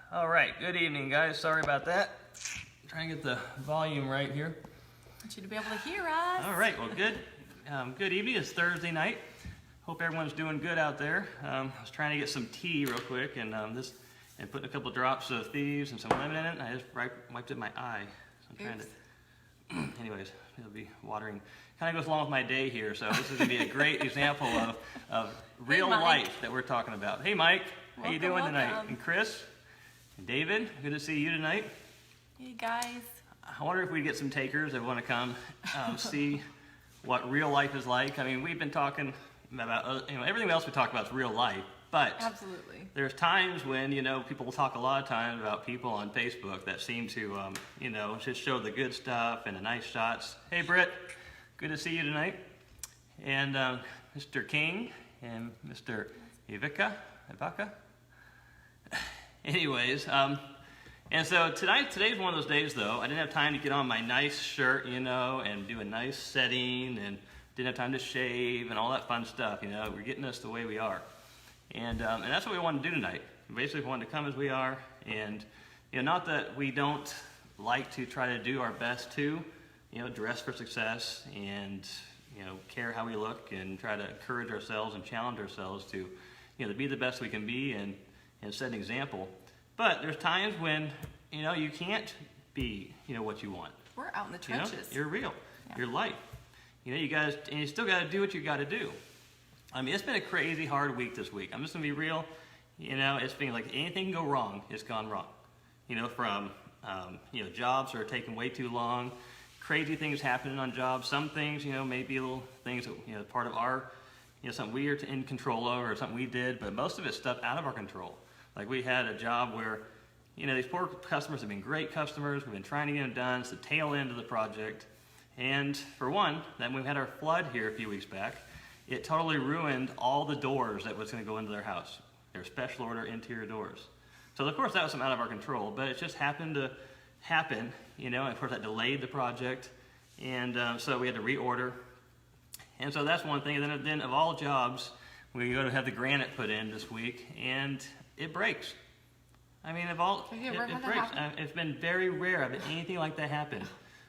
All right, good evening, guys. Sorry about that. Trying to get the volume right here. I want you to be able to hear us. All right, well, good. Good evening. It's Thursday night. Hope everyone's doing good out there. I was trying to get some tea real quick and put a couple drops of thieves and some lemon in it. And I just wiped it in my eye. So I'm trying to. Anyways, it'll be watering. Kind of goes along with my day here, so this is going to be a great example of real life that we're talking about. Hey, Mike. How you doing tonight? And Chris? And David, good to see you tonight. Hey guys. I wonder if we get some takers that want to come see what real life is like. I mean, we've been talking about everything else we talk about is real life, but absolutely, there's times when people will talk a lot of times about people on Facebook that seem to just show the good stuff and the nice shots. Hey Britt, good to see you tonight, and Mr. King and Mr. Ivaka. Anyways, and so today's one of those days though, I didn't have time to get on my nice shirt, and do a nice setting, and didn't have time to shave and all that fun stuff, We're getting us the way we are. And that's what we want to do tonight. Basically, we want to come as we are, and, not that we don't like to try to do our best to, dress for success and, care how we look and try to encourage ourselves and challenge ourselves to, to be the best we can be and set an example. But there's times when, you can't be, what you want. We're out in the trenches. You're real. Yeah. Your life. You guys, and you still got to do what you got to do. I mean, it's been a crazy hard week this week. I'm just going to be real. It's been like anything can go wrong, it's gone wrong. From, jobs are taking way too long, crazy things happening on jobs. Some things, maybe little things that, part of our, something we are in control of or something we did, but most of it's stuff out of our control. Like we had a job where, these poor customers have been great customers. We've been trying to get them done. It's the tail end of the project. And for one, then we had our flood here a few weeks back. It totally ruined all the doors that was going to go into their house. Their special order interior doors. So of course that was something out of our control, but it just happened to happen, and of course that delayed the project. And so we had to reorder. And so that's one thing. And then of all jobs, we go to have the granite put in this week, and it breaks. I mean, it breaks. It's been very rare I've had anything like that happen.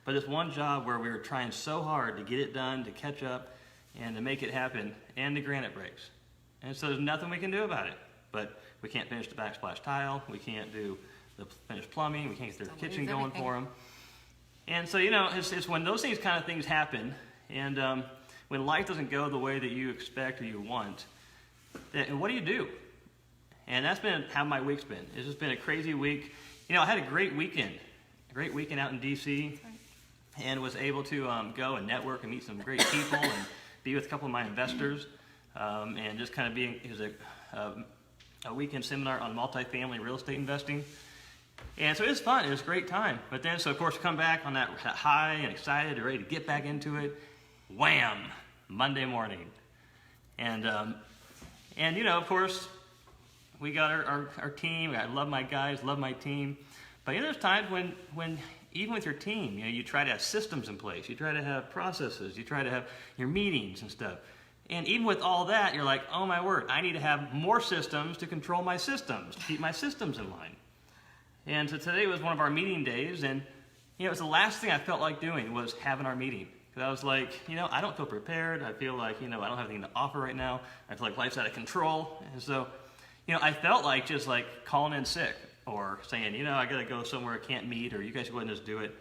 But this one job where we were trying so hard to get it done, to catch up, and to make it happen, and the granite breaks. And so there's nothing we can do about it. But we can't finish the backsplash tile. We can't do the finished plumbing. We can't get their kitchen going for them. And so, it's when those things happen, and when life doesn't go the way that you expect or you want, then what do? And that's been how my week's been. It's just been a crazy week. I had a great weekend out in D.C., and was able to go and network and meet some great people and be with a couple of my investors, and just it was a weekend seminar on multifamily real estate investing. And so it was fun. It was a great time. But then, so of course, come back on that high and excited and ready to get back into it. Wham! Monday morning. And of course, we got our team. I love my guys, love my team. But there's times when even with your team, you try to have systems in place. You try to have processes. You try to have your meetings and stuff. And even with all that, you're like, oh my word, I need to have more systems to control my systems, to keep my systems in line. And so today was one of our meeting days, and it was the last thing I felt like doing was having our meeting. Because I was like, I don't feel prepared. I feel like, I don't have anything to offer right now. I feel like life's out of control. And so, I felt like just like calling in sick or saying, I got to go somewhere I can't meet, or you guys go ahead and just do it.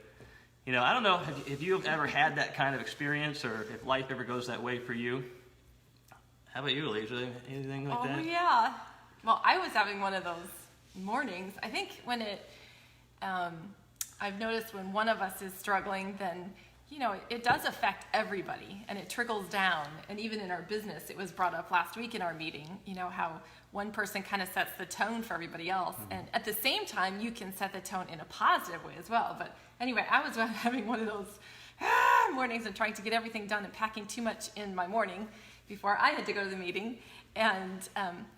I don't know if you've ever had that kind of experience, or if life ever goes that way for you. How about you, Alicia? Anything like that? Oh, yeah. Well, I was having one of those mornings. I think when I've noticed when one of us is struggling, then, it does affect everybody, and it trickles down. And even in our business, it was brought up last week in our meeting, how one person kind of sets the tone for everybody else. Mm-hmm. And at the same time, you can set the tone in a positive way as well. But anyway, I was having one of those mornings and trying to get everything done and packing too much in my morning before I had to go to the meeting. And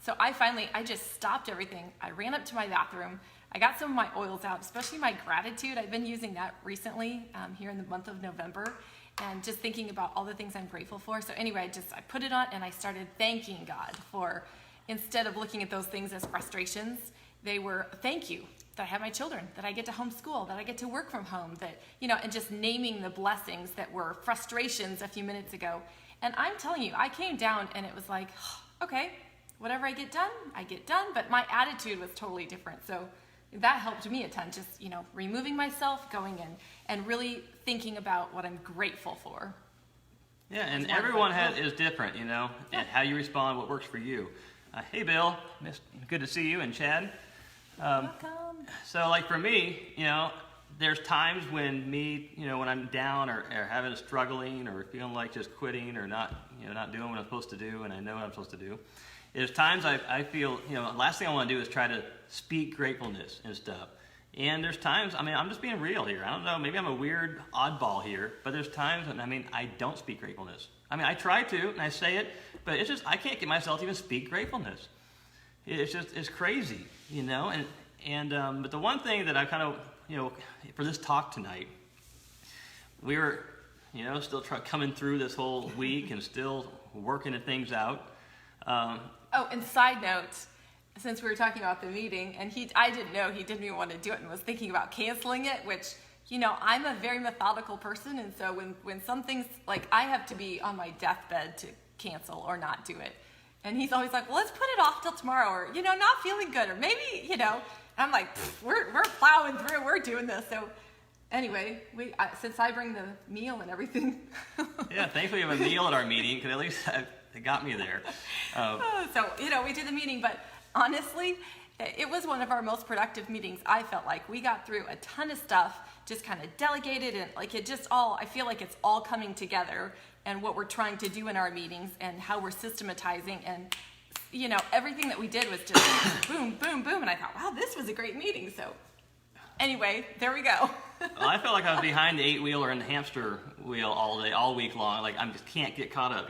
so I just stopped everything. I ran up to my bathroom. I got some of my oils out, especially my gratitude. I've been using that recently here in the month of November, and just thinking about all the things I'm grateful for. So anyway, I put it on and I started thanking God for, instead of looking at those things as frustrations, they were, thank you that I have my children, that I get to homeschool, that I get to work from home, that, and just naming the blessings that were frustrations a few minutes ago. And I'm telling you, I came down and it was like, okay, whatever I get done, but my attitude was totally different. So that helped me a ton, just, removing myself, going in and really thinking about what I'm grateful for. Yeah, and everyone is different, and how you respond, what works for you. Hey, Bill, good to see you, and Chad. Welcome. So, like for me, there's times when when I'm down or having struggling or feeling like just quitting or not doing what I'm supposed to do, and I know what I'm supposed to do. There's times I feel, last thing I want to do is try to speak gratefulness and stuff. And there's times, I'm just being real here. I don't know, maybe I'm a weird oddball here, but there's times when, I don't speak gratefulness. I try to, and I say it, but it's just, I can't get myself to even speak gratefulness. It's crazy, but the one thing that I kind of, for this talk tonight, we were, still coming through this whole week and still working things out. And side note, since we were talking about the meeting, and I didn't know he didn't even want to do it and was thinking about canceling it, which, I'm a very methodical person, and so when something's like, I have to be on my deathbed to cancel or not do it. And he's always like, well, let's put it off till tomorrow, or, not feeling good, or maybe, and I'm like, we're plowing through, we're doing this. So anyway, since I bring the meal and everything. Yeah, thankfully we have a meal at our meeting, because at least it got me there. So, we did the meeting, but honestly, it was one of our most productive meetings. I felt like we got through a ton of stuff, just kind of delegated, and like I feel like it's all coming together, and what we're trying to do in our meetings and how we're systematizing, and everything that we did was just boom, boom, boom, and I thought, wow, this was a great meeting. So anyway, there we go. Well, I felt like I was behind the 8-wheeler and the hamster wheel all week long. Like I just can't get caught up,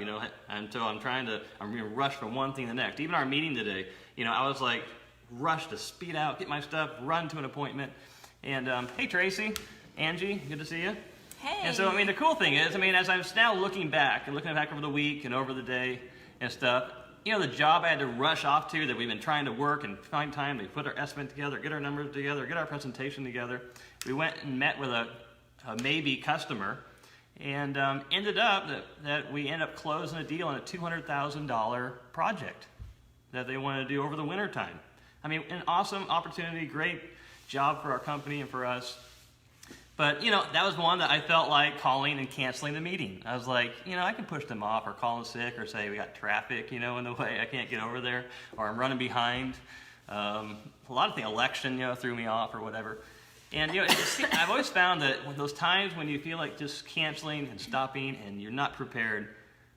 and so I'm being rushed from one thing to the next. Even our meeting today, I was like rushed to speed out, get my stuff, run to an appointment. And hey, Tracy, Angie, good to see you. Hey. And so, the cool thing is, as I'm now looking back over the week and over the day and stuff, the job I had to rush off to that we've been trying to work and find time to put our estimate together, get our numbers together, get our presentation together. We went and met with a maybe customer, and ended up that we ended up closing a deal on a $200,000 project that they wanted to do over the winter time. An awesome opportunity, great job for our company and for us. But, that was one that I felt like calling and canceling the meeting. I was like, I can push them off or call them sick or say we got traffic, in the way, I can't get over there, or I'm running behind. A lot of things, election, threw me off or whatever. And, I've always found that those times when you feel like just canceling and stopping and you're not prepared,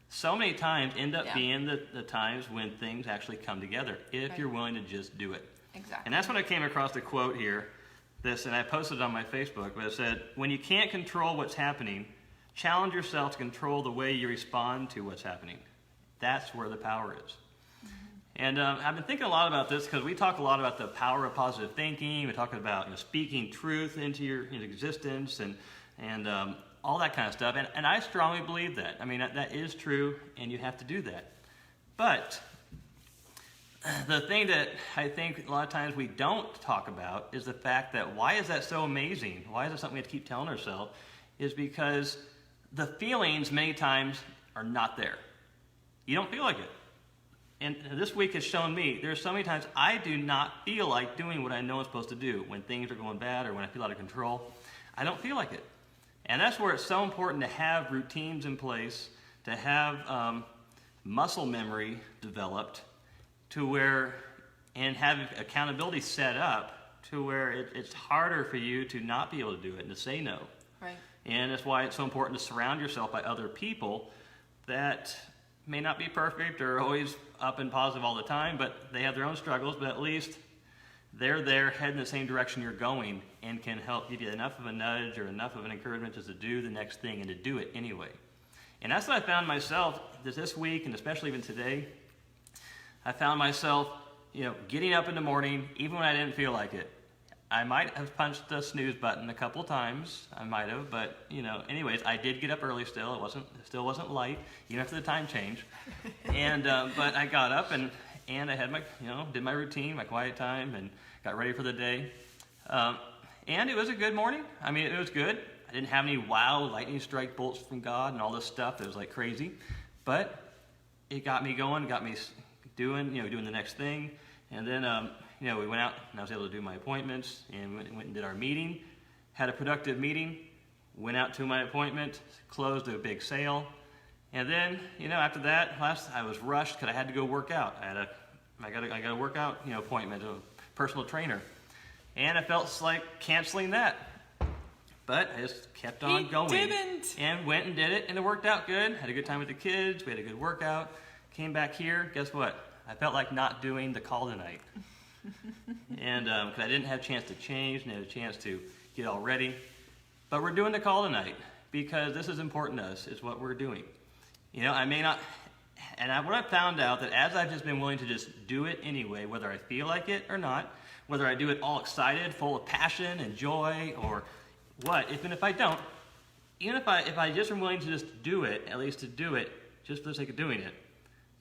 so many times end up being the times when things actually come together, if you're willing to just do it. Exactly. And that's when I came across the quote here, and I posted it on my Facebook, but it said, when you can't control what's happening, challenge yourself to control the way you respond to what's happening. That's where the power is. Mm-hmm. And I've been thinking a lot about this because we talk a lot about the power of positive thinking. We're talking about speaking truth into your existence and all that kind of stuff. And I strongly believe that. That is true, and you have to do that. But the thing that I think a lot of times we don't talk about is the fact that why is that so amazing? Why is it something we have to keep telling ourselves? Is because the feelings many times are not there. You don't feel like it. And this week has shown me there's so many times I do not feel like doing what I know I'm supposed to do when things are going bad or when I feel out of control. I don't feel like it. And that's where it's so important to have routines in place, to have muscle memory developed, to where, and have accountability set up to where it's harder for you to not be able to do it and to say no. Right. And that's why it's so important to surround yourself by other people that may not be perfect or always up and positive all the time, but they have their own struggles, but at least they're there heading the same direction you're going and can help give you enough of a nudge or enough of an encouragement just to do the next thing and to do it anyway. And that's what I found myself this week, and especially even today. I found myself, getting up in the morning, even when I didn't feel like it. I might have punched the snooze button a couple times. I might have, but anyways, I did get up early still. It still wasn't light, even after the time change. And but I got up, and and I had my, did my routine, my quiet time, and got ready for the day. And it was a good morning. I mean, it was good. I didn't have any wow lightning strike bolts from God and all this stuff. It was like crazy, but it got me going, got me doing the next thing. And then, we went out and I was able to do my appointments and went and did our meeting, had a productive meeting, went out to my appointment, closed a big sale. And then, after that, I was rushed because I had to go work out. I got a workout, appointment, a personal trainer. And I felt like canceling that. But I just kept on going. Didn't. And went and did it, and it worked out good. Had a good time with the kids. We had a good workout. Came back here. Guess what? I felt like not doing the call tonight. And because I didn't have a chance to change, and had a chance to get all ready. But we're doing the call tonight because this is important to us. It's what we're doing. I may not, what I found out that as I've just been willing to just do it anyway, whether I feel like it or not, whether I do it all excited, full of passion and joy, or what, even if I don't, even if I just am willing to just do it, at least to do it, just for the sake of doing it,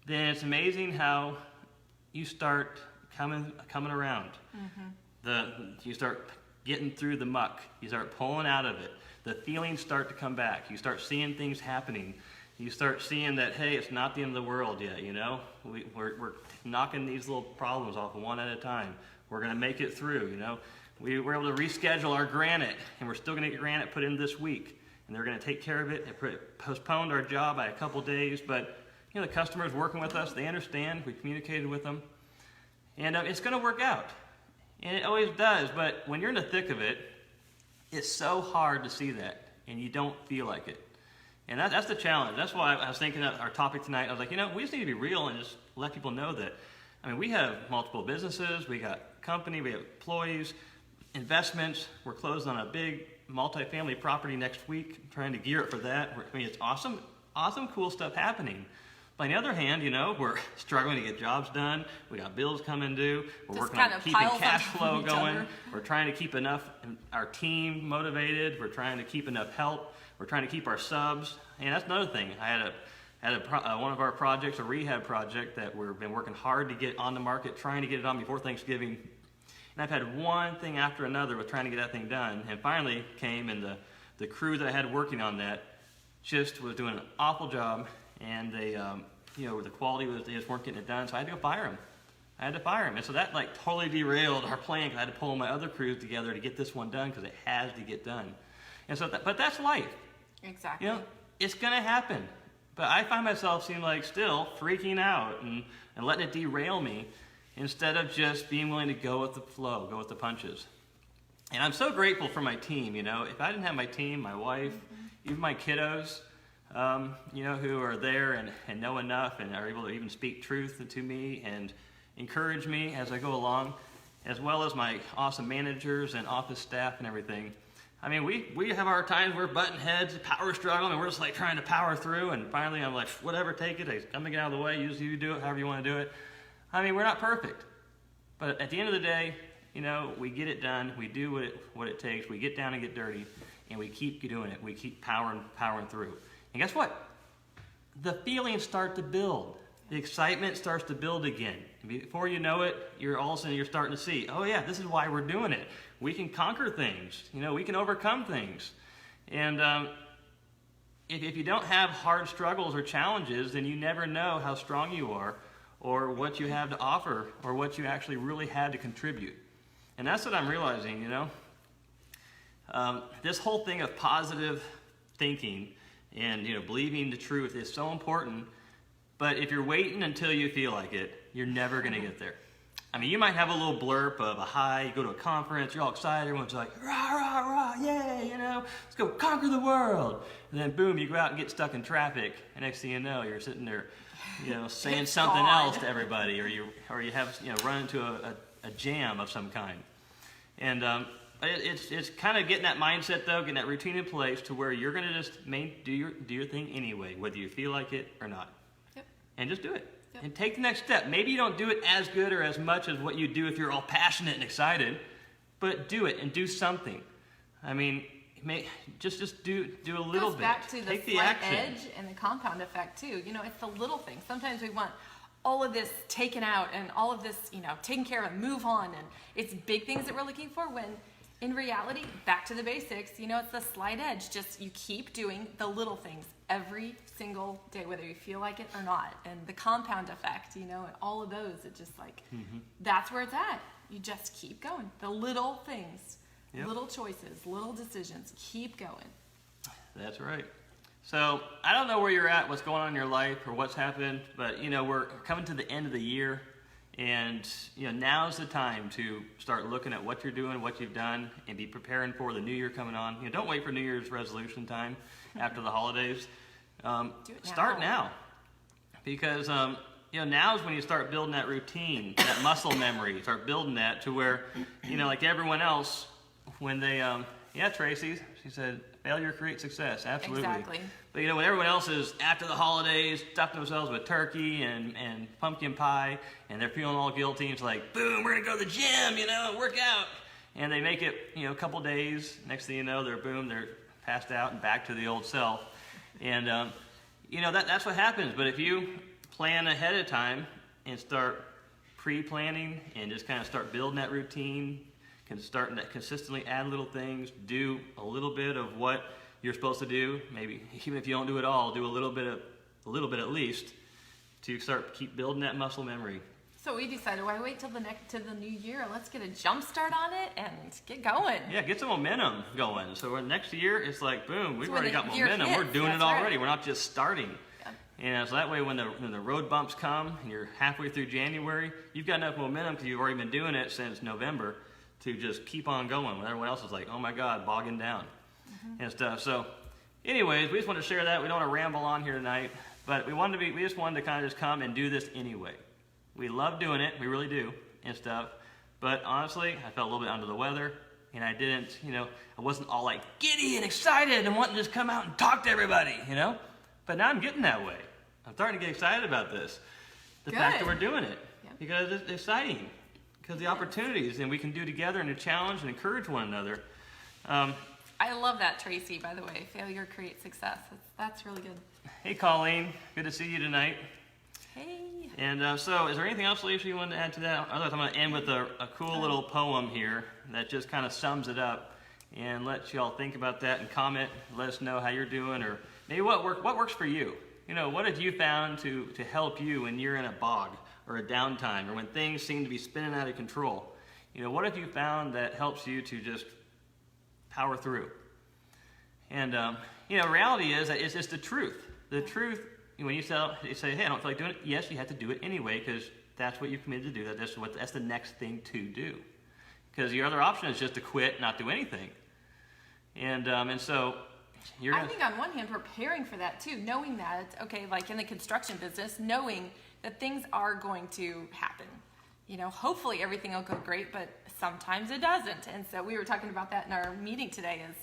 then it's amazing how you start coming around. Mm-hmm. You start getting through the muck. You start pulling out of it. The feelings start to come back. You start seeing things happening. You start seeing that, hey, it's not the end of the world yet, We're knocking these little problems off one at a time. We're going to make it through, We were able to reschedule our granite, and we're still going to get granite put in this week. And they're going to take care of it. They postponed our job by a couple days, but, the customer's working with us. They understand. We communicated with them. And it's going to work out. And it always does, but when you're in the thick of it, it's so hard to see that, and you don't feel like it. And that's the challenge. That's why I was thinking of our topic tonight. I was like, we just need to be real and just let people know that. We have multiple businesses. We got company. We have employees, investments. We're closed on a big multifamily property next week, trying to gear up for that. It's awesome, cool stuff happening. But on the other hand, we're struggling to get jobs done. We got bills coming due. We're working on keeping cash flow going. We're trying to keep our team motivated. We're trying to keep enough help. We're trying to keep our subs. And that's another thing. I had one of our projects, a rehab project that we've been working hard to get on the market, trying to get it on before Thanksgiving. And I've had one thing after another with trying to get that thing done. And finally came, and the crew that I had working on that just was doing an awful job. And they, the quality was, they just weren't getting it done. So I had to go fire them. And so that totally derailed our plan, because I had to pull my other crews together to get this one done, because it has to get done. And so, but that's life. Exactly. It's going to happen. But I find myself still freaking out and letting it derail me, instead of just being willing to go with the flow, go with the punches. And I'm so grateful for my team. If I didn't have my team, my wife, even my kiddos, who are there and know enough and are able to even speak truth to me and encourage me as I go along, as well as my awesome managers and office staff and everything. We have our times we're butting heads, power struggling, and we're just trying to power through. And finally, I'm like, whatever, take it. I'm gonna get out of the way. You do it however you want to do it. We're not perfect, but at the end of the day, we get it done. We do what it takes. We get down and get dirty, and we keep doing it. We keep powering through. And guess what? The feelings start to build. The excitement starts to build again. And before you know it, all of a sudden you're starting to see, oh yeah, this is why we're doing it. We can conquer things. We can overcome things. And if you don't have hard struggles or challenges, then you never know how strong you are, or what you have to offer, or what you actually really had to contribute. And that's what I'm realizing, this whole thing of positive thinking and believing the truth is so important. But if you're waiting until you feel like it, you're never going to get there. You might have a little blurb of a high, you go to a conference, you're all excited, everyone's like, rah, rah, rah, yay, let's go conquer the world. And then boom, you go out and get stuck in traffic, and next thing you know, you're sitting there, saying something else to everybody, or you have, run into a jam of some kind. And it's kind of getting that mindset, though, getting that routine in place to where you're going to just do your thing anyway, whether you feel like it or not. Yep. And just do it. Yep. And take the next step. Maybe you don't do it as good or as much as what you do if you're all passionate and excited, but do it and do something. Just do a little bit. It goes back to the take the slight action. edge and the compound effect too. It's the little things. Sometimes we want all of this taken out and all of this, taken care of, move on, and it's big things that we're looking for, when in reality, back to the basics, it's the slight edge. Just you keep doing the little things every single day, whether you feel like it or not. And the compound effect, and all of those, it just like, that's where it's at. You just keep going. The little things, little choices, little decisions, keep going. That's right. So I don't know where you're at, what's going on in your life or what's happened, but we're coming to the end of the year, and now's the time to start looking at what you're doing, what you've done, and be preparing for the new year coming on. Don't wait for New Year's resolution time after the holidays. Start now, because now is when you start building that routine, that muscle memory. You start building that to where like everyone else, when they Tracy, she said, failure creates success. Absolutely. Exactly. But when everyone else is after the holidays, stuffing themselves with turkey and pumpkin pie, and they're feeling all guilty, and it's like, boom, we're gonna go to the gym, work out. And they make it, a couple days. Next thing you know, they're passed out and back to the old self. And that's what happens. But if you plan ahead of time and start pre-planning and just kind of start building that routine, can start to consistently add little things, do a little bit of what you're supposed to do. Maybe even if you don't do it all, do a little bit at least, to keep building that muscle memory. So we decided, why wait till the new year? Let's get a jump start on it and get going. Yeah, get some momentum going. So next year, it's like, boom, we've already got momentum. Hits, we're doing it already. Right. We're not just starting. And so that way, when the road bumps come and you're halfway through January, you've got enough momentum because you've already been doing it since November to just keep on going when everyone else is like, oh my God, bogging down and stuff. So anyways, we just wanted to share that. We don't want to ramble on here tonight, but we just wanted to kind of just come and do this anyway. We love doing it, we really do, and stuff. But honestly, I felt a little bit under the weather, and I didn't, I wasn't all like giddy and excited and wanting to just come out and talk to everybody, But now I'm getting that way. I'm starting to get excited about this. The fact that we're doing it, because it's exciting. Because the opportunities, and we can do together and challenge and encourage one another. I love that, Tracy, by the way. Failure creates success. That's really good. Hey, Colleen. Good to see you tonight. Hey. And so is there anything else, Alicia, you wanted to add to that? Otherwise, I'm going to end with a cool little poem here that just kind of sums it up and let you all think about that and comment. Let us know how you're doing, or maybe what works for you. What have you found to help you when you're in a bog or a downtime, or when things seem to be spinning out of control? What have you found that helps you to just power through? And, reality is that it's just the truth. The truth, when you say, hey, I don't feel like doing it, yes, you have to do it anyway, because that's what you've committed to do. That's the next thing to do. Because your other option is just to quit, not do anything. And so I think on one hand, preparing for that too, knowing that, okay, like in the construction business, knowing that things are going to happen. Hopefully everything will go great, but sometimes it doesn't. And so we were talking about that in our meeting today is,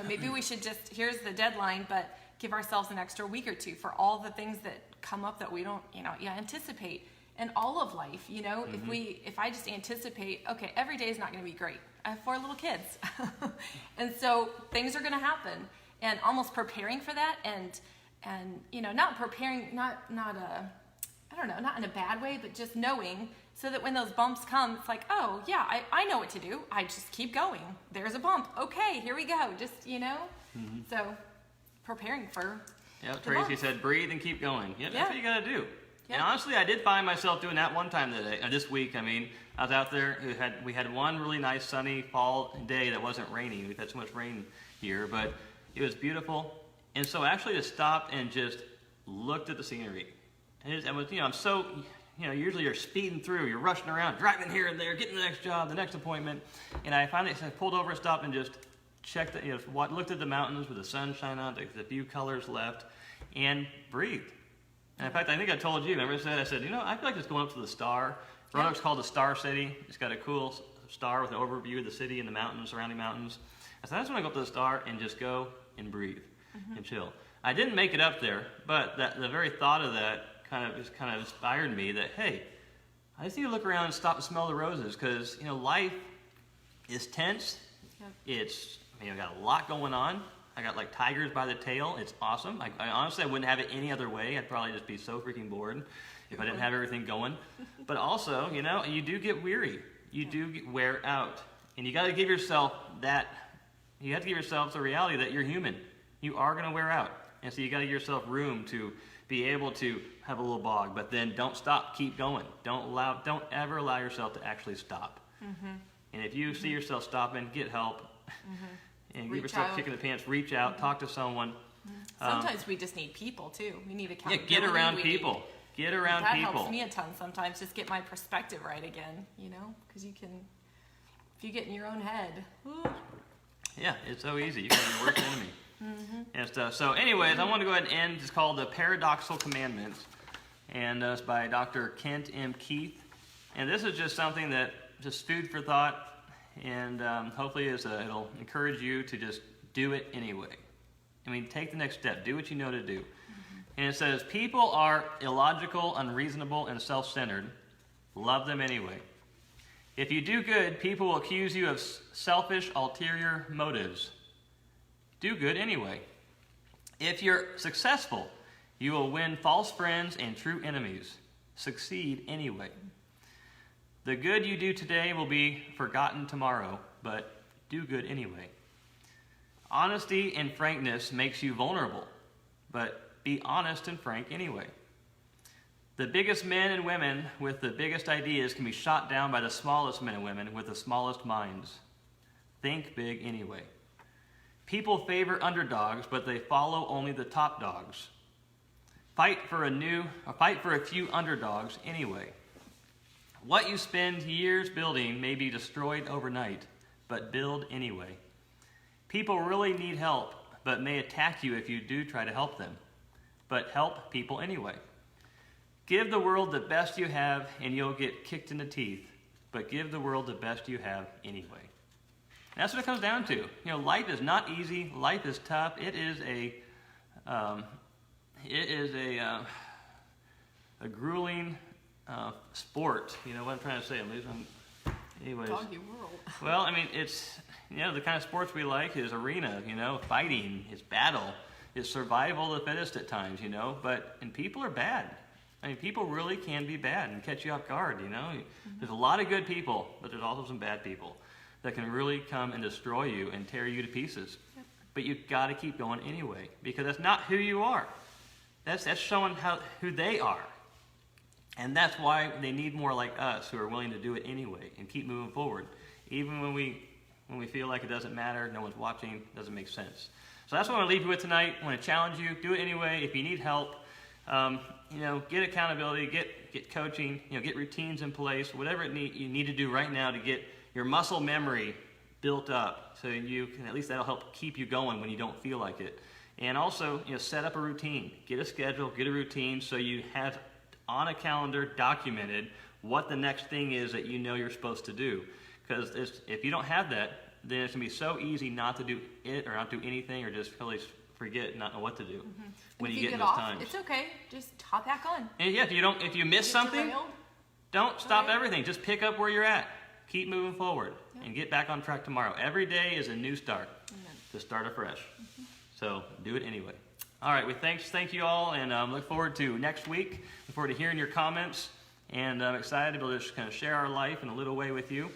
maybe we should just, here's the deadline, but give ourselves an extra week or two for all the things that come up that we don't, anticipate. And all of life, if I just anticipate, okay, every day is not going to be great. I have 4 little kids. And so things are going to happen. And almost preparing for that, and not preparing, not in a bad way, but just knowing, so that when those bumps come, it's like, oh yeah, I know what to do. I just keep going. There's a bump. Okay, here we go. Just So preparing for. Yeah, Tracy said, breathe and keep going. Yeah, that's what you got to do. Yeah. And honestly, I did find myself doing that one time this week. I mean, I was out there. We had one really nice sunny fall day that wasn't raining. We've had so much rain here, but it was beautiful. And so actually just stopped and just looked at the scenery. And I'm so, usually you're speeding through, you're rushing around, driving here and there, getting the next job, the next appointment. And I finally pulled over and stopped and just checked, looked at the mountains with the sunshine on, the few colors left, and breathed. And in fact, I think I told you, remember I said, I feel like just going up to the star. Roanoke's called the Star City. It's got a cool star with an overview of the city and the mountains, surrounding mountains. I said, I just want to go up to the star and just go and breathe and chill. I didn't make it up there, but the very thought of that kind of inspired me that, hey, I just need to look around and stop and smell the roses, because life is tense. Yep. I got a lot going on. I got like tigers by the tail. It's awesome. I honestly, I wouldn't have it any other way. I'd probably just be so freaking bored if I didn't have everything going. But also, you know, you do get weary. You do wear out. And you got to give yourself that, you have to give yourself the reality that you're human. You are going to wear out. And so you got to give yourself room to be able to have a little bog, but then don't stop, keep going. Don't ever allow yourself to actually stop. And if you see yourself stopping, get help. And give yourself a kick in the pants, reach out, talk to someone. Sometimes we just need people too. We need accountability. Yeah, get around people. Get around that people. That helps me a ton sometimes, just get my perspective right again, you know? Because you can, if you get in your own head. Woo. Yeah, it's so easy. You can be your worst enemy. And stuff. So anyways, I want to go ahead and end. It's called The Paradoxical Commandments. And it's by Dr. Kent M. Keith. And this is just something that, just food for thought. And hopefully it'll encourage you to just do it anyway. I mean, take the next step. Do what you know to do. And it says, people are illogical, unreasonable, and self-centered. Love them anyway. If you do good, people will accuse you of selfish, ulterior motives. Do good anyway. If you're successful, you will win false friends and true enemies. Succeed anyway. The good you do today will be forgotten tomorrow, but do good anyway. Honesty and frankness makes you vulnerable, but be honest and frank anyway. The biggest men and women with the biggest ideas can be shot down by the smallest men and women with the smallest minds. Think big anyway. People favor underdogs, but they follow only the top dogs. Fight for a few underdogs anyway. What you spend years building may be destroyed overnight, but build anyway. People really need help, but may attack you if you do try to help them. But help people anyway. Give the world the best you have, and you'll get kicked in the teeth. But give the world the best you have anyway. And that's what it comes down to. You know, life is not easy. Life is tough. It is a grueling sport. You know what I'm trying to say? Anyways. Doggy world. Well, I mean, it's, you know, the kind of sports we like is arena, you know, fighting, it's battle, it's survival of the fittest at times, you know, and people are bad. I mean, people really can be bad and catch you off guard, you know. There's a lot of good people, but there's also some bad people that can really come and destroy you and tear you to pieces. Yep. But you've got to keep going anyway, because that's not who you are. That's showing who they are. And that's why they need more like us who are willing to do it anyway and keep moving forward. Even when we feel like it doesn't matter, no one's watching, doesn't make sense. So that's what I want to leave you with tonight. I want to challenge you, do it anyway. If you need help, you know, get accountability, get coaching, you know, get routines in place, whatever you need to do right now to get your muscle memory built up, so you can, at least that'll help keep you going when you don't feel like it. And also, you know, set up a routine, get a schedule, get a routine, so you have on a calendar documented what the next thing is that you know you're supposed to do. Because if you don't have that, then it's going to be so easy not to do it or not do anything or just really forget, not know what to do when you get in those times. It's okay. Just hop back on. And yeah, if you miss something, don't stop everything. Just pick up where you're at. Keep moving forward and get back on track tomorrow. Every day is a new start. To start afresh. So do it anyway. All right, thank you all, and look forward to next week. Look forward to hearing your comments, and I'm excited to be able to just kind of share our life in a little way with you,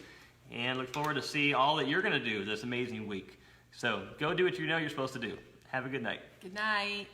and look forward to see all that you're going to do this amazing week. So go do what you know you're supposed to do. Have a good night. Good night.